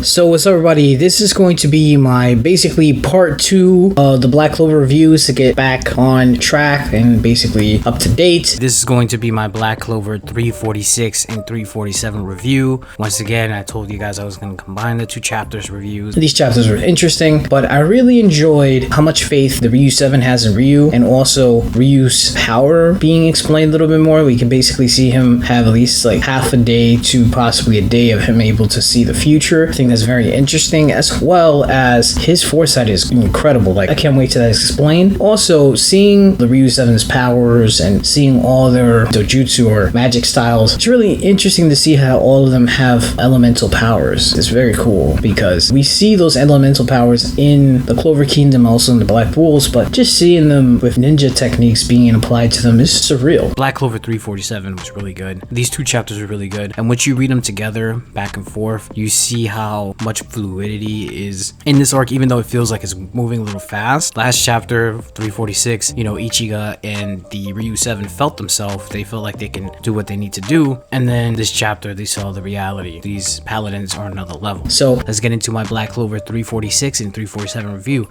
So what's up everybody, this is going to be my basically part 2 of the Black Clover reviews to get back on track and basically up to date. This is going to be my Black Clover 346 and 347 review. Once again, I told you guys I was going to combine the two chapters reviews. These chapters were interesting, but I really enjoyed how much faith the Ryu 7 has in Ryu, and also Ryu's power being explained a little bit more. We can basically see him have at least like half a day to possibly a day of him able to see the future. I think that's very interesting, as well as his foresight is incredible. Like, I can't wait till that's explained. Also, seeing the Ryu 7's powers and seeing all their dojutsu or magic styles, it's really interesting to see how all of them have elemental powers. It's very cool because we see those elemental powers in the Clover Kingdom, also in the Black Rules, but just seeing them with ninja techniques being applied to them is surreal. Black Clover 347 was really good. These two chapters are really good, and once you read them together back and forth, you see how much fluidity is in this arc, even though it feels like it's moving a little fast. Last chapter 346, you know, Ichiga and the Ryu 7 felt themselves. They felt like they can do what they need to do, and then this chapter they saw the reality. These paladins are another level. So let's get into my Black Clover 346 and 347 review.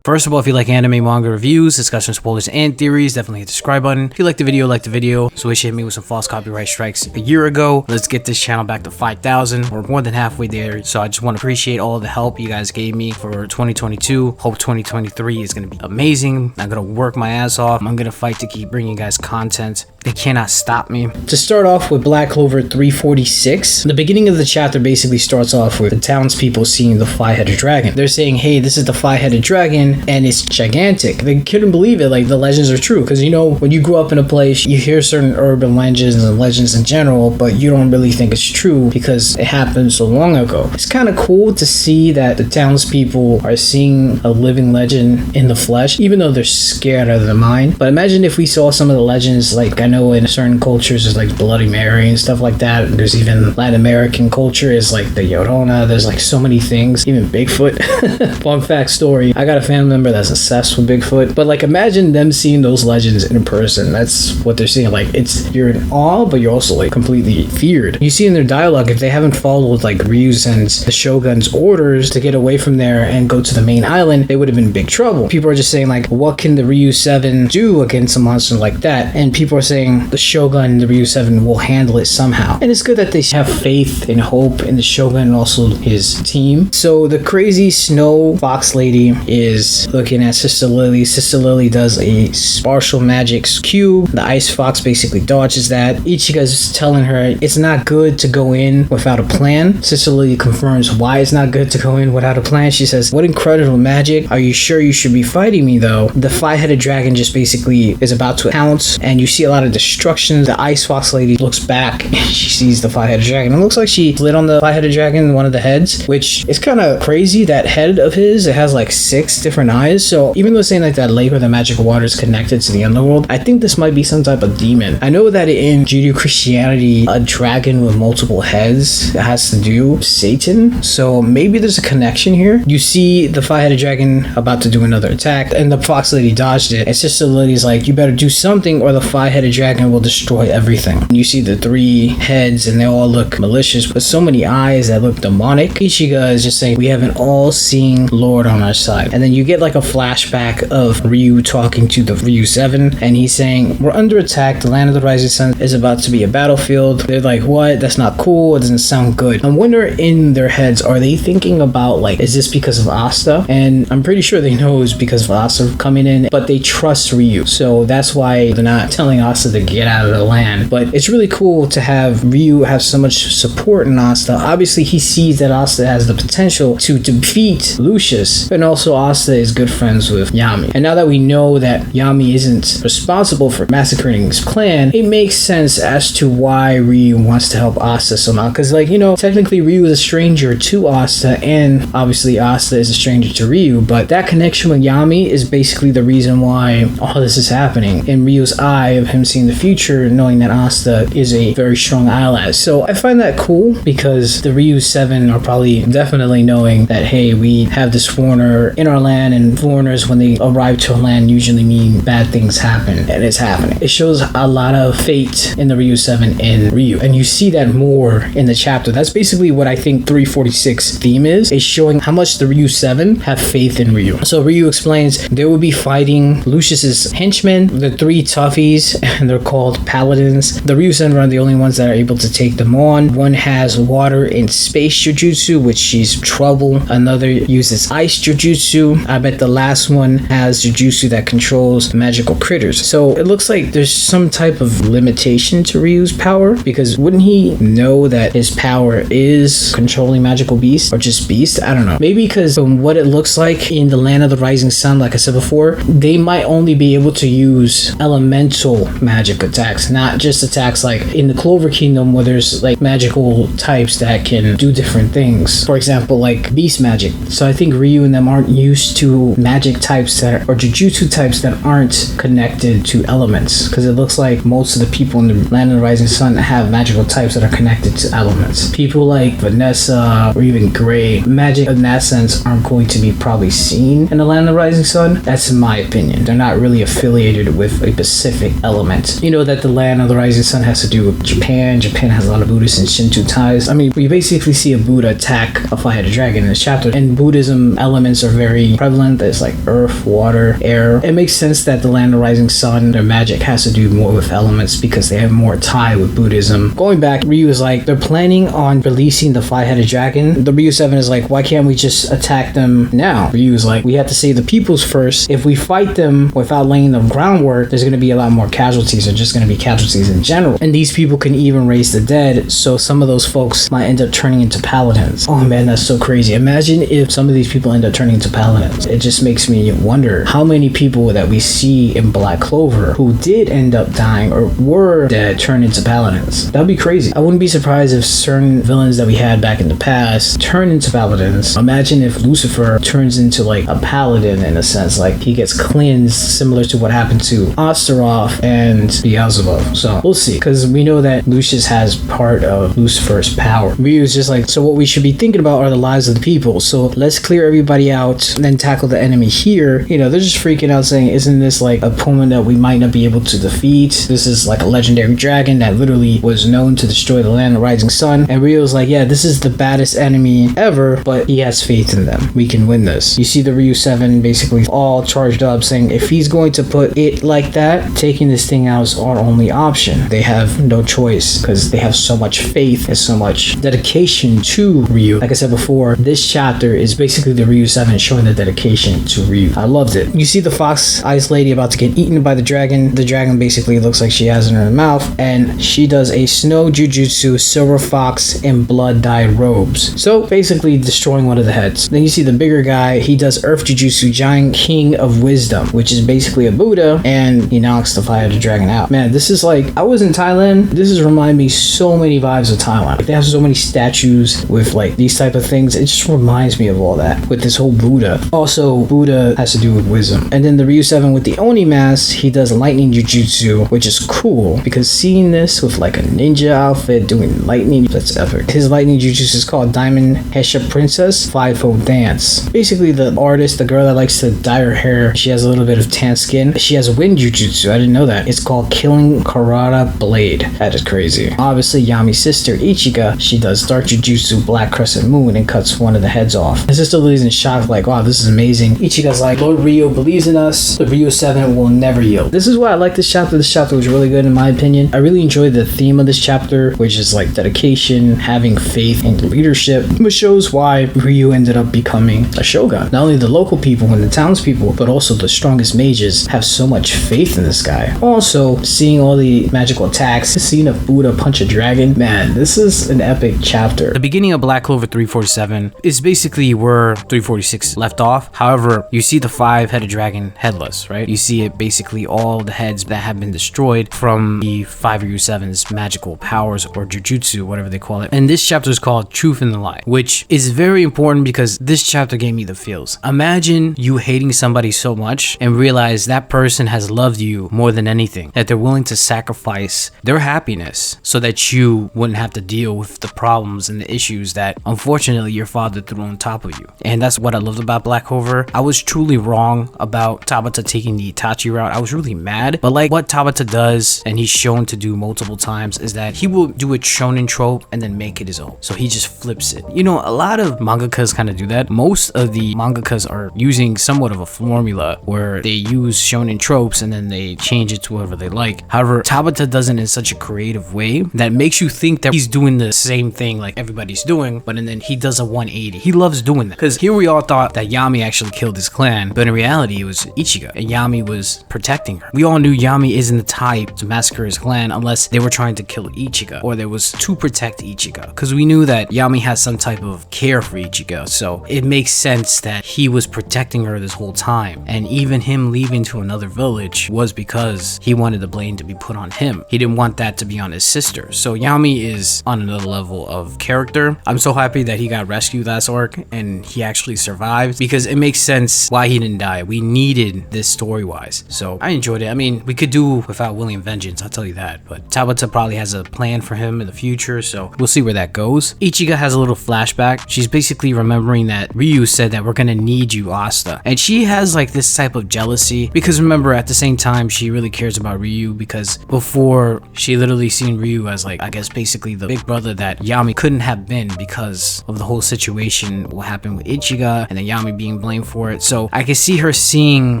First of all, if you like anime, manga reviews, discussion, spoilers, and theories, definitely hit the subscribe button. If you like the video, like the video. So wish you hit me with some false copyright strikes a year ago. Let's get this channel back to 5,000. We're more than halfway there. So I just want to appreciate all the help you guys gave me for 2022. Hope 2023 is going to be amazing. I'm going to work my ass off. I'm going to fight to keep bringing you guys content. They cannot stop me. To start off with Black Clover 346, the beginning of the chapter basically starts off with the townspeople seeing the five-headed dragon. They're saying, hey, this is the five-headed dragon, and it's gigantic. They couldn't believe it. Like, the legends are true, because you know, when you grew up in a place, you hear certain urban legends and legends in general, but you don't really think it's true because it happened so long ago. It's kind of cool to see that the townspeople are seeing a living legend in the flesh, even though they're scared out of their mind. But imagine if we saw some of the legends, like I know in certain cultures there's like Bloody Mary and stuff like that. There's even Latin American culture is like the Llorona. There's like so many things, even Bigfoot. Fun fact story, I got a family member that's obsessed with Bigfoot, but like imagine them seeing those legends in person. That's what they're seeing. Like, it's, you're in awe, but you're also like completely feared. You see in their dialogue, if they haven't followed like Ryu's and the Shogun's orders to get away from there and go to the main island, they would have been in big trouble. People are just saying like, what can the Ryu 7 do against a monster like that? And people are saying the Shogun and the Ryu 7 will handle it somehow. And it's good that they have faith and hope in the Shogun and also his team. So the crazy snow fox lady is looking at Sister Lily. Sister Lily does a partial magic cube. The ice fox basically dodges that. Ichiga's telling her it's not good to go in without a plan. Sister Lily confirms why it's not good to go in without a plan. She says, what incredible magic. Are you sure you should be fighting me though? The five-headed dragon just basically is about to pounce, and you see a lot of destruction. The ice fox lady looks back and she sees the five-headed dragon. It looks like she lit on the five-headed dragon, one of the heads, which is kind of crazy. That head of his, it has like 6 different eyes. So even though it's saying like that lake or the magical water is connected to the underworld, I think this might be some type of demon. I know that in Judeo-Christianity, a dragon with multiple heads has to do with Satan. So maybe there's a connection here. You see the five-headed dragon about to do another attack, and the fox lady dodged it. And Sister Lily's like, you better do something or the five-headed dragon will destroy everything. You see the 3 heads and they all look malicious with so many eyes that look demonic. Ichiga is just saying, we have an all-seeing Lord on our side. And then you get like a flashback of Ryu talking to the Ryu 7, and he's saying, we're under attack. The land of the rising sun is about to be a battlefield. They're like, what? That's not cool. It doesn't sound good. I wonder in their heads, are they thinking about like, is this because of Asta? And I'm pretty sure they know it's because of Asta coming in, but they trust Ryu. So that's why they're not telling Asta to get out of the land. But it's really cool to have Ryu have so much support in Asta. Obviously, he sees that Asta has the potential to defeat Lucius, and also Asta is good friends with Yami. And now that we know that Yami isn't responsible for massacring his clan, it makes sense as to why Ryu wants to help Asta somehow. Because, like, you know, technically Ryu is a stranger to Asta, and obviously Asta is a stranger to Ryu, but that connection with Yami is basically the reason why all this is happening. In Ryu's eye of him seeing seeing the future, knowing that Asta is a very strong ally. So I find that cool because the Ryu 7 are probably definitely knowing that, hey, we have this foreigner in our land, and foreigners, when they arrive to a land, usually mean bad things happen, and it's happening. It shows a lot of fate in the Ryu 7 in Ryu, and you see that more in the chapter. That's basically what I think 346 theme is showing how much the Ryu 7 have faith in Ryu. So Ryu explains they will be fighting Lucius's henchmen, the 3 toughies, and they're called paladins. The Ryu 7 are the only ones that are able to take them on. One has water and space jujutsu, which she's trouble. Another uses ice jujutsu. I bet the last one has jujutsu that controls magical critters. So it looks like there's some type of limitation to Ryu's power, because wouldn't he know that his power is controlling magical beasts or just beasts? I don't know. Maybe because from what it looks like in the Land of the Rising Sun, like I said before, they might only be able to use elemental magic attacks, not just attacks like in the Clover Kingdom where there's like magical types that can do different things. For example, like beast magic. So I think Ryu and them aren't used to magic types that or jujutsu types that aren't connected to elements, because it looks like most of the people in the Land of the Rising Sun have magical types that are connected to elements. People like Vanessa or even Gray, magic in that sense aren't going to be probably seen in the Land of the Rising Sun. That's in my opinion. They're not really affiliated with a specific element. You know that the Land of the Rising Sun has to do with Japan. Japan has a lot of Buddhist and Shinto ties. I mean, we basically see a Buddha attack a fire-headed dragon in this chapter, and Buddhism elements are very prevalent. There's like earth, water, air. It makes sense that the Land of the Rising Sun, their magic has to do more with elements because they have more tie with Buddhism. Going back, Ryu is like, they're planning on releasing the fire-headed dragon. The Ryu 7 is like, why can't we just attack them now? Ryu is like, we have to save the peoples first. If we fight them without laying the groundwork, there's going to be a lot more casualties, or just going to be casualties in general. And these people can even raise the dead, so some of those folks might end up turning into paladins. Oh man, that's so crazy. Imagine if some of these people end up turning into paladins. It just makes me wonder how many people that we see in Black Clover who did end up dying or were dead turned into paladins. That'd be crazy. I wouldn't be surprised if certain villains that we had back in the past turned into paladins. Imagine if Lucifer turns into like a paladin in a sense, like he gets cleansed, similar to what happened to Astaroth and Beelzebub. So we'll see, because we know that Lucius has part of Lucifer's power. Ryu's just like, so what we should be thinking about are the lives of the people. So let's clear everybody out and then tackle the enemy here. You know, they're just freaking out saying, isn't this like a opponent that we might not be able to defeat? This is like a legendary dragon that literally was known to destroy the Land of the Rising Sun. And Ryu's like, yeah, this is the baddest enemy ever, but he has faith in them. We can win this. You see the Ryu 7 basically all charged up saying, if he's going to put it like that, taking this thing out is our only option. They have no choice because they have so much faith and so much dedication to Ryu. Like I said before, this chapter is basically the Ryu 7 showing the dedication to Ryu. I loved it. You see the fox ice lady about to get eaten by the dragon. The dragon basically looks like she has it in her mouth, and she does a snow jujutsu, silver fox, and blood dyed robes. So basically destroying one of the heads. Then you see the bigger guy, he does earth jujutsu, giant king of wisdom, which is basically a Buddha, and he knocks the fire-headed dragon out. Man, this is like, I was in Thailand. This is reminding me so many vibes of Thailand. Like, they have so many statues with like these type of things. It just reminds me of all that with this whole Buddha. Also, Buddha has to do with wisdom. And then the Ryu 7 with the Oni mask, he does lightning jujutsu, which is cool because seeing this with like a ninja outfit doing lightning, that's epic. His lightning jujutsu is called Diamond Hesha Princess Fivefold Dance. Basically, the artist, the girl that likes to dye her hair, she has a little bit of tan skin. She has wind jujutsu. I didn't know that. It's called Killing Karada Blade. That is crazy. Obviously, Yami's sister, Ichiga, she does dark jujutsu, Black Crescent Moon, and cuts one of the heads off. His sister Lily's in shock, like, wow, this is amazing. Ichiga's like, Lord Ryu believes in us. The Ryu 7 will never yield. This is why I like this chapter. This chapter was really good in my opinion. I really enjoyed the theme of this chapter, which is like dedication, having faith in leadership, which shows why Ryu ended up becoming a shogun. Not only the local people and the townspeople, but also the strongest mages have so much faith in this guy. Also, seeing all the magical attacks, seeing a Buddha punch a dragon, man, this is an epic chapter. The beginning of Black Clover 347 is basically where 346 left off. However, you see the five-headed dragon headless, right? You see it basically all the heads that have been destroyed from the 5 Ryu 7's magical powers or jujutsu, whatever they call it. And this chapter is called Truth and the Lie, which is very important because this chapter gave me the feels. Imagine you hating somebody so much and realize that person has loved you more than anything. amazing that they're willing to sacrifice their happiness so that you wouldn't have to deal with the problems and the issues that unfortunately your father threw on top of you. And that's what I loved about Black Clover. I was truly wrong about Tabata taking the Itachi route. I was really mad, but like what Tabata does, and he's shown to do multiple times, is that he will do a shonen trope and then make it his own. So he just flips it. You know, a lot of mangakas kind of do that. Most of the mangakas are using somewhat of a formula where they use shonen tropes and then they change it to whatever they like. However, Tabata does it in such a creative way that makes you think that he's doing the same thing like everybody's doing, but and then he does a 180. He loves doing that, because here we all thought that Yami actually killed his clan, but in reality it was Ichigo, and Yami was protecting her. We all knew Yami isn't the type to massacre his clan unless they were trying to kill Ichigo, or there was to protect Ichigo, because we knew that Yami has some type of care for Ichigo, so it makes sense that he was protecting her this whole time. And even him leaving to another village was because he wanted the blame to be put on him. He didn't want that to be on his sister. So Yami is on another level of character. I'm so happy that he got rescued last arc and he actually survived, because it makes sense why he didn't die. We needed this story-wise, so I enjoyed it. I mean, we could do without William Vengeance, I'll tell you that, but Tabata probably has a plan for him in the future, so we'll see where that goes. Ichigo has a little flashback. She's basically remembering that Ryu said that we're gonna need you, Asta, and she has like this type of jealousy, because remember, at the same time she really cares about Ryu, because before she literally seen Ryu as like, I guess basically the big brother that Yami couldn't have been because of the whole situation, what happened with Ichigo, and then Yami being blamed for it. So I can see her seeing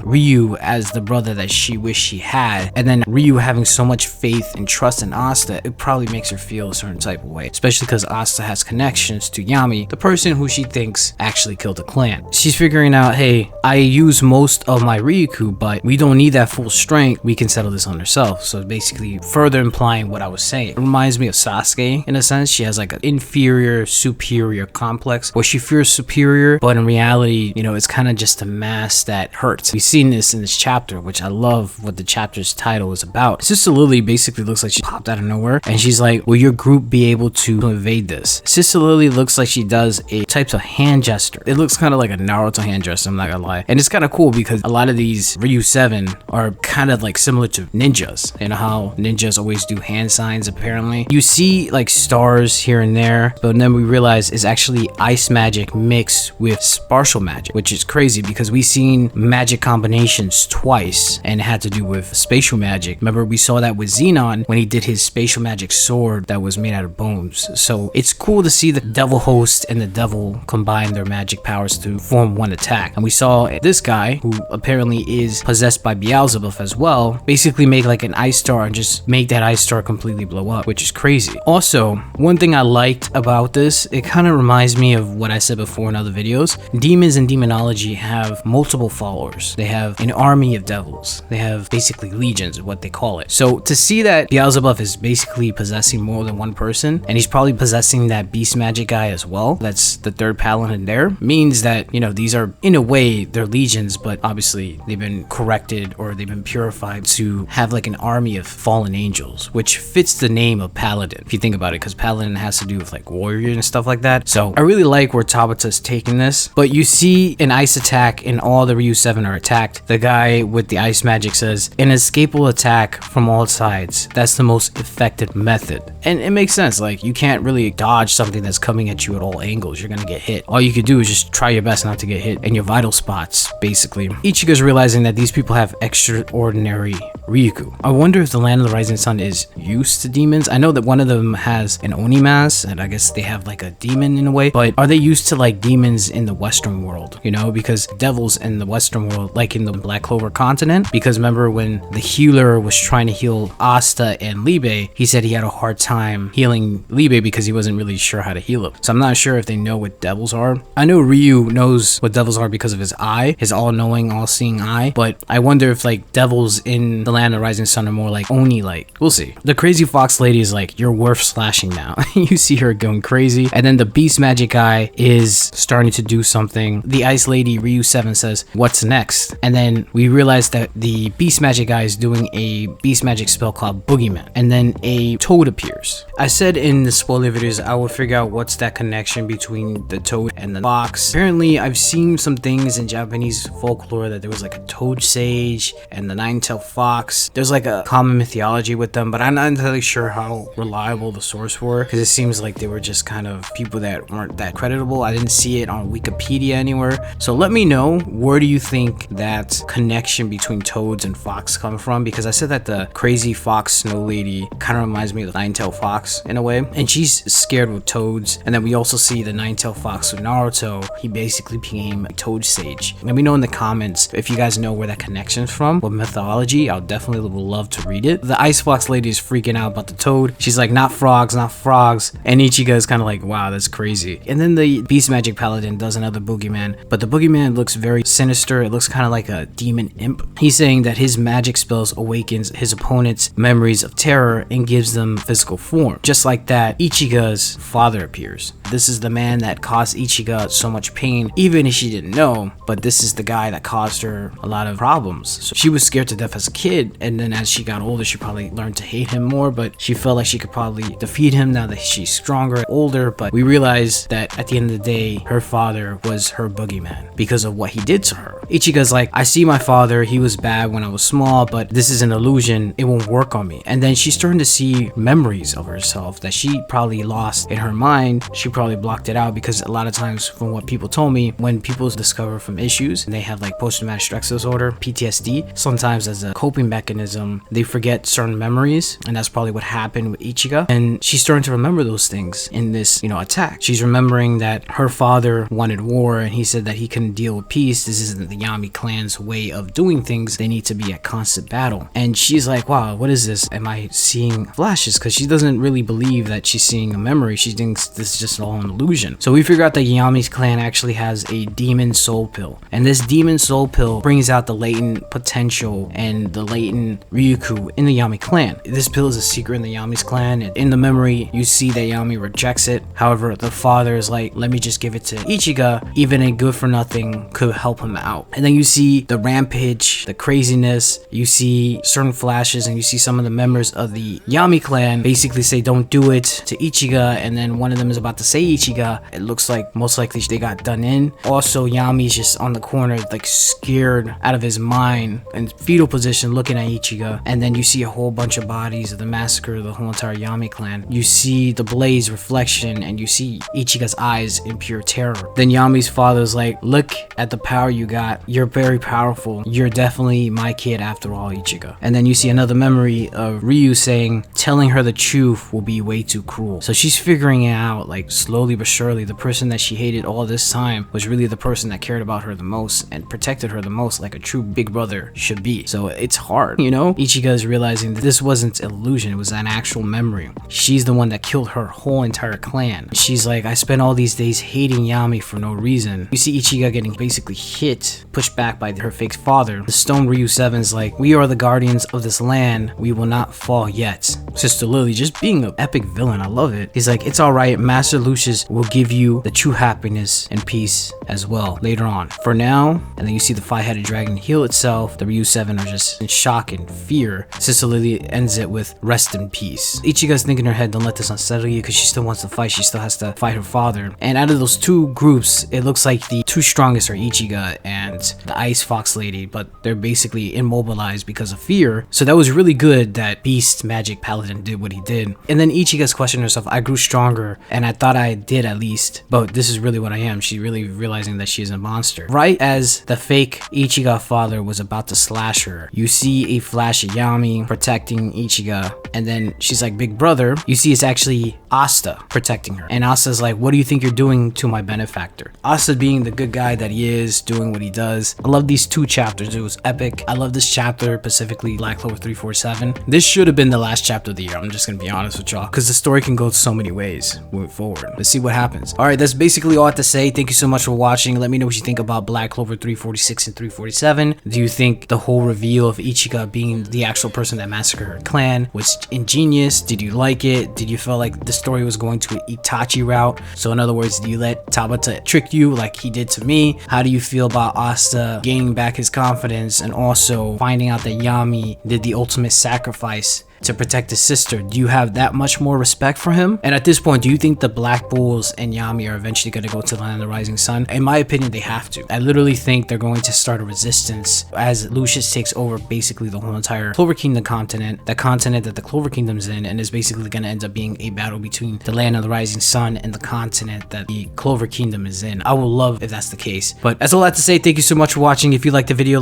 Ryu as the brother that she wished she had, and then Ryu having so much faith and trust in Asta, it probably makes her feel a certain type of way, especially because Asta has connections to Yami, the person who she thinks actually killed the clan. She's figuring out, hey, I use most of my Ryuku, but we don't need that full strength, we can settle this on ourselves. So basically further implying what I was saying. It reminds me of Sasuke in a sense. She has like an inferior superior complex where she fears superior, but in reality, you know, it's kind of just a mask that hurts. We've seen this in this chapter, which I love what the chapter's title is about. Sister Lily basically looks like she popped out of nowhere, and she's like, will your group be able to evade this? Sister Lily looks like she does a type of hand gesture. It looks kind of like a Naruto hand gesture, I'm not gonna lie. And it's kind of cool because a lot of these Ryu 7 are kind of like similar to ninjas. You know how ninjas always do hand signs apparently? You see like stars here and there, but then we realize it's actually ice magic mixed with spatial magic, which is crazy because we've seen magic combinations twice and it had to do with spatial magic. Remember, we saw that with Xenon when he did his spatial magic sword that was made out of bones. So it's cool to see the devil host and the devil combine their magic powers to form one attack. And we saw this guy, who apparently is possessed by Beelzebub as well, basically make like an ice star and just make that ice star completely blow up, which is crazy. Also, one thing I liked about this, it kind of reminds me of what I said before in other videos. Demons and demonology have multiple followers. They have an army of devils. They have basically legions, what they call it. So to see that Beelzebub is basically possessing more than one person, and he's probably possessing that beast magic guy as well, that's the third paladin there, means that, you know, these are in a way they're legions, but obviously they've been corrected or they've been purified to have like an army of fallen angels, which fits the name of paladin if you think about it, because paladin has to do with like warrior and stuff like that. So I really like where Tabata's taking this. But you see an ice attack and all the Ryu 7 are attacked. The guy with the ice magic says, an escapable attack from all sides, that's the most effective method. And it makes sense. Like, you can't really dodge something that's coming at you at all angles. You're gonna get hit. All you could do is just try your best not to get hit in your vital spots, basically. Ichigo's realizing that these people have extraordinary Ryuku. I wonder if the Land of the Rising Sun is used to demons. I know that one of them has an Oni mask, and I guess they have like a demon in a way, but are they used to like demons in the Western world? You know, because devils in the Western world, like in the Black Clover continent, because remember when the healer was trying to heal Asta and Libe, he said he had a hard time healing Libe because he wasn't really sure how to heal him. So I'm not sure if they know what devils are. I know Ryu knows what devils are because of his eye, his all-knowing, all-seeing eye, but I wonder if like devils in the Land of Rising Sun are more like Oni like. We'll see. The crazy fox lady is like, you're worth slashing now. You see her going crazy, and then the beast magic guy is starting to do something. The ice lady Ryu 7 says, what's next? And then we realize that the beast magic guy is doing a beast magic spell called Boogeyman, and then a toad appears. I said in the spoiler videos I will figure out what's that connection between the toad and the fox. Apparently I've seen some things in Japanese folklore that there was like a toad sage and the nine-tailed fox. Fox, there's like a common mythology with them, but I'm not entirely sure how reliable the source were, because it seems like they were just kind of people that weren't that creditable. I didn't see it on Wikipedia anywhere. So let me know, where do you think that connection between toads and fox come from? Because I said that the crazy fox snow lady kind of reminds me of the nine-tailed fox in a way, and she's scared with toads. And then we also see the nine-tailed fox with Naruto. He basically became a toad sage. Let me know in the comments if you guys know where that connection is from, what mythology. I'll definitely would love to read it. The ice fox lady is freaking out about the toad. She's like, not frogs, not frogs. And Ichigo is kind of like, wow, that's crazy. And then the beast magic paladin does another boogeyman, but the boogeyman looks very sinister. It looks kind of like a demon imp. He's saying that his magic spells awakens his opponent's memories of terror and gives them physical form. Just like that, Ichigo's father appears. This is the man that caused Ichigo so much pain, even if she didn't know, but this is the guy that caused her a lot of problems. So she was scared to death as a kid, and then as she got older, she probably learned to hate him more, but she felt like she could probably defeat him now that she's stronger, older. But we realize that at the end of the day, her father was her boogeyman because of what he did to her. Ichigo's like, I see my father, he was bad when I was small, but this is an illusion, it won't work on me. And then she's starting to see memories of herself that she probably lost in her mind. She probably blocked it out, because a lot of times, from what people told me, when people discover from issues and they have like post-traumatic stress disorder, PTSD, sometimes as a coping mechanism, they forget certain memories, and that's probably what happened with Ichigo. And she's starting to remember those things in this, attack. She's remembering that her father wanted war, and he said that he couldn't deal with peace. This isn't the Yami clan's way of doing things. They need to be at constant battle. And she's like, wow, what is this? Am I seeing flashes? Because she doesn't really believe that she's seeing a memory. She thinks this is just all an illusion. So we figure out that Yami's clan actually has a demon soul pill, and this demon soul pill brings out the latent potential and the latent Ryuku in the Yami clan. This pill is a secret in the Yami's clan, and in the memory you see that Yami rejects it. However, the father is like, let me just give it to Ichigo. Even a good for nothing could help him out. And then you see the rampage, the craziness, you see certain flashes, and you see some of the members of the Yami clan basically say don't do it to Ichigo, and then one of them is about to say Ichigo. It looks like most likely they got done in. Also, Yami's just on the corner like scared out of his mind in fetal position looking at Ichigo. And then you see a whole bunch of bodies of the massacre of the whole entire Yami clan. You see the blaze reflection, and you see Ichigo's eyes in pure terror. Then Yami's father's like, look at the power you got. You're very powerful. You're definitely my kid after all, Ichigo. And then you see another memory of Ryu saying, telling her the truth will be way too cruel. So she's figuring it out, like slowly but surely. The person that she hated all this time was really the person that cared about her the most and protected her the most, like a true big brother should be. So it's hard, Ichigo is realizing that this wasn't an illusion, it was an actual memory. She's the one that killed her whole entire clan. She's like, I spent all these days hating Yami for no reason. You see Ichigo getting basically hit, pushed back by her fake father. The Stone Ryu 7's like, we are the guardians of this land, we will not fall yet. Sister Lily just being an epic villain, I love it. He's like, it's alright, Master Lucius will give you the true happiness and peace as well later on. For now, and then you see the five-headed dragon heal itself. The Ryu 7 are just in shock and fear. Sister Lily ends it with rest in peace. Ichigo's thinking in her head, don't let this unsettle you, because she still wants to fight. She still has to fight her father. And out of those two groups, it looks like the two strongest are Ichigo and the Ice Fox Lady, but they're basically immobilized because of fear. So that was really good that Beast Magic Paladin did what he did. And then Ichigo's questioning herself, I grew stronger, and I thought I did at least, but this is really what I am. She's really realizing that she is a monster. Right as the fake Ichigo father was about to slash her, you see a flash of Yami protecting Ichigo, and then she's like, big brother. You see it's actually Asta protecting her, and Asta's like, what do you think you're doing to my benefactor? Asta being the good guy that he is, doing what he does. I love these two chapters, it was epic. I love this chapter, specifically Black Clover 347. This should have been the last chapter of the year, I'm just gonna be honest with y'all, because the story can go so many ways moving forward. Let's see what happens. Alright, that's basically all I have to say. Thank you so much for watching. Let me know what you think about Black Clover 346 and 347. Do you think the whole reveal of Ichigo being the actual person that massacred her clan was ingenious? Did you like it? Did you feel like the story was going to an Itachi route? So in other words, do you let Tabata trick you like he did to me? How do you feel about Asta gaining back his confidence and also finding out that Yami did the ultimate sacrifice to protect his sister, do you have that much more respect for him? And at this point, do you think the Black Bulls and Yami are eventually going to go to the land of the rising sun? In my opinion, they have to. I literally think they're going to start a resistance as Lucius takes over basically the whole entire Clover Kingdom continent, the continent that the Clover Kingdom's in, and is basically going to end up being a battle between the land of the rising sun and the continent that the Clover Kingdom is in. I will love if that's the case. But that's all I have to say. Thank you so much for watching. If you liked the video,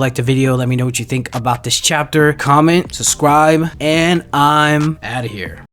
let me know what you think about this chapter. Comment, subscribe, and I'm out of here.